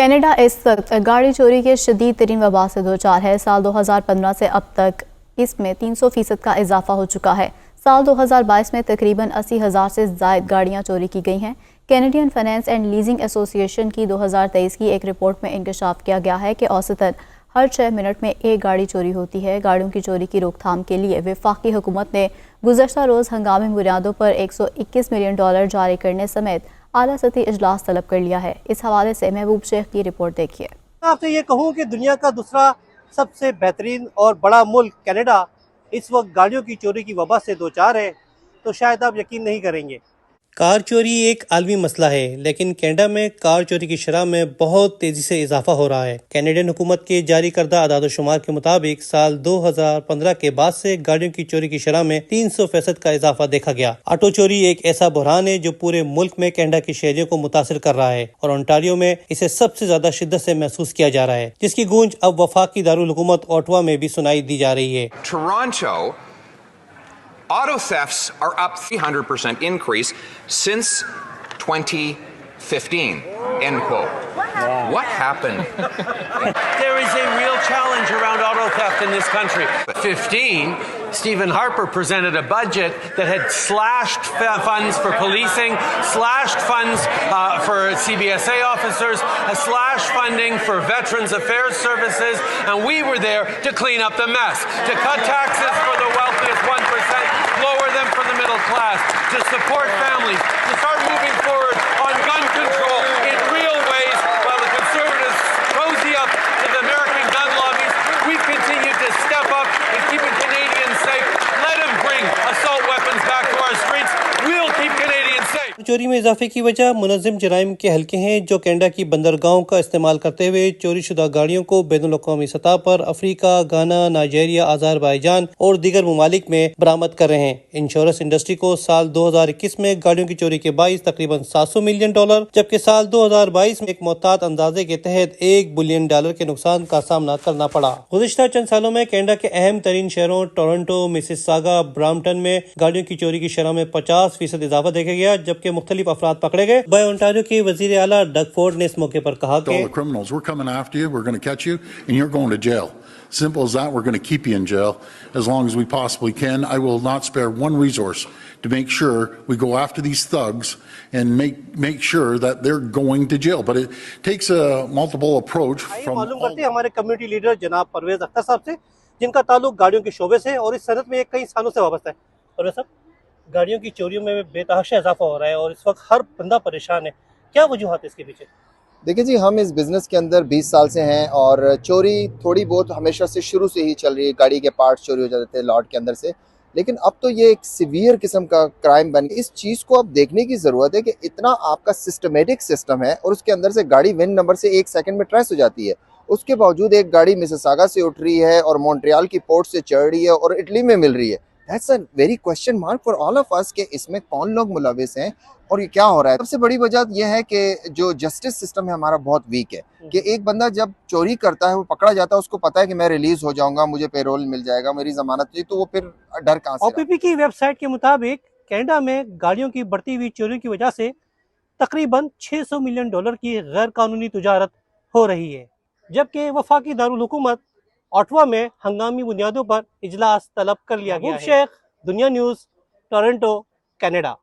Canada इस वक्त गाड़ी चोरी के शदीद तरीन वबा से दो चार है। साल 2015 से अब तक इसमें 300% का इजाफा हो चुका है। साल 2022 में तकरीबन 80,000 से ज़ायद गाड़ियाँ चोरी की गई हैं। Canadian finance and leasing association की 2023 की एक रिपोर्ट में इंकशाफ किया गया है कि औसतन हर 6 मिनट में एक गाड़ी चोरी होती है। गाड़ियों की चोरी की रोकथाम के लिए वफाकी हुकूमत ने गुज़श्ता रोज़ हंगामी बुनियादों पर $121 मिलियन जारी करने समेत आला सतही इजलास तलब कर लिया है। इस हवाले से महबूब शेख की रिपोर्ट देखिए। आपसे ये कहूँ कि दुनिया का दूसरा सबसे बेहतरीन और बड़ा मुल्क कनाडा इस वक्त गाड़ियों की चोरी की वबा से दो चार है, तो शायद आप यकीन नहीं करेंगे। कार चोरी एक आलमी मसला है, लेकिन कनाडा में कार चोरी की शरह में बहुत तेजी से इजाफा हो रहा है। कैनेडियन हुकूमत के जारी करदा आदाद-ओ-शुमार के मुताबिक साल 2015 के बाद से गाड़ियों की चोरी की शरह में 300% का इजाफा देखा गया। ऑटो चोरी एक ऐसा बुरहान है जो पूरे मुल्क में कनाडा के शहरियों को मुतासिर कर रहा है और ओंटारियो में इसे सबसे ज्यादा शिद्दत से महसूस किया जा रहा है, जिसकी गूंज अब वफाकी दारुल हुकूमत ओटावा में भी सुनाई दी जा रही है। Toronto auto thefts are up 300% increase since 2015. End quote. Wow. What happened? There is a real challenge around auto theft in this country. 15, Stephen Harper presented a budget that had slashed funds for policing, slashed funds for CBSA officers, slashed funding for Veterans Affairs Services, and we were there to clean up the mess, to cut taxes for the wealthiest 1%, lower them for the middle class, to support families, to start moving forward on gun control in real ways, while the conservatives cozy up to the American gun lobbies. We continue to step up and keeping Canadians safe. Let them bring assault weapons back to our streets. We'll keep Canadians safe. चोरी में इजाफे की वजह मुनज़्ज़म जराइम के हल्के हैं जो Canada की बंदरगाहों का इस्तेमाल करते हुए चोरी शुदा गाड़ियों को बैनुल अक़वामी सतह पर अफ्रीका, गाना, नाइजीरिया, अज़रबैजान और दीगर ममालिक में बरामद कर रहे हैं। इंश्योरेंस इंडस्ट्री को साल 2021 में गाड़ियों की चोरी के बाइस तकरीबन $700 मिलियन, जबकि साल 2022 में एक मोहतात अंदाजे के तहत $1 बिलियन के नुकसान का सामना करना पड़ा। गुज़िश्ता चंद सालों में कनाडा के अहम तरीन शहरों टोरंटो, मिसिसागा, ब्राम्पटन में गाड़ियों की चोरी की शरह में 50% इजाफा देखा गया, जबकि मुख्तलिफ अफराद पकड़े गए। बाय ओंटारियो के वजीर आला डग फोर्ड ने इस मौके पर कहा कि Simple as that. We're going to keep you in jail as long as we possibly can. I will not spare one resource to make sure we go after these thugs and make sure that they're going to jail. But it takes a multiple approach. मालूम करते हैं हमारे community leader जनाब परवेज अख्तर साहब से, जिनका ताल्लुक गाड़ियों के शोबे से और इस सनत में कई सालों से वाबस्ता है। परवेज साहब, गाड़ियों की चोरियों में बेतहाशा इजाफा हो रहा है और इस वक्त हर बंदा परेशान है, क्या वजूहात है इसके पीछे? देखिए जी, हम इस बिज़नेस के अंदर 20 साल से हैं और चोरी थोड़ी बहुत हमेशा से शुरू से ही चल रही है। गाड़ी के पार्ट्स चोरी हो जाते थे लॉट के अंदर से, लेकिन अब तो ये एक सीवियर किस्म का क्राइम बन गया। इस चीज़ को अब देखने की ज़रूरत है कि इतना आपका सिस्टमेटिक सिस्टम है और उसके अंदर से गाड़ी विन नंबर से 1 सेकंड में ट्रेस हो जाती है। उसके बावजूद एक गाड़ी मिसिसागा से उठ रही है और मॉन्ट्रियल की पोर्ट से चढ़ रही है और इटली में मिल रही है। That's a very question mark for all of us कि इसमें कौन लोग मुलविस हैं और ये क्या हो रहा है। सबसे बड़ी वजह यह है कि जो जस्टिस सिस्टम है हमारा बहुत वीक है कि एक बंदा जब चोरी करता है, वो पकड़ा जाता है, उसको पता है कि मैं रिलीज हो जाऊंगा, मुझे पेरोल मिल जाएगा, मेरी जमानत हुई, तो वो फिर डर कहां से। ओपीपी की वेबसाइट के मुताबिक कनाडा में गाड़ियों की बढ़ती हुई चोरी की वजह से तकरीबन $600 मिलियन की गैर कानूनी तिजारत हो रही है, जबकि वफाकी दारुल हुकूमत ओटावा में हंगामी बुनियादों पर इजलास तलब कर लिया गया है। शेख, दुनिया न्यूज़, टोरंटो, कनाडा।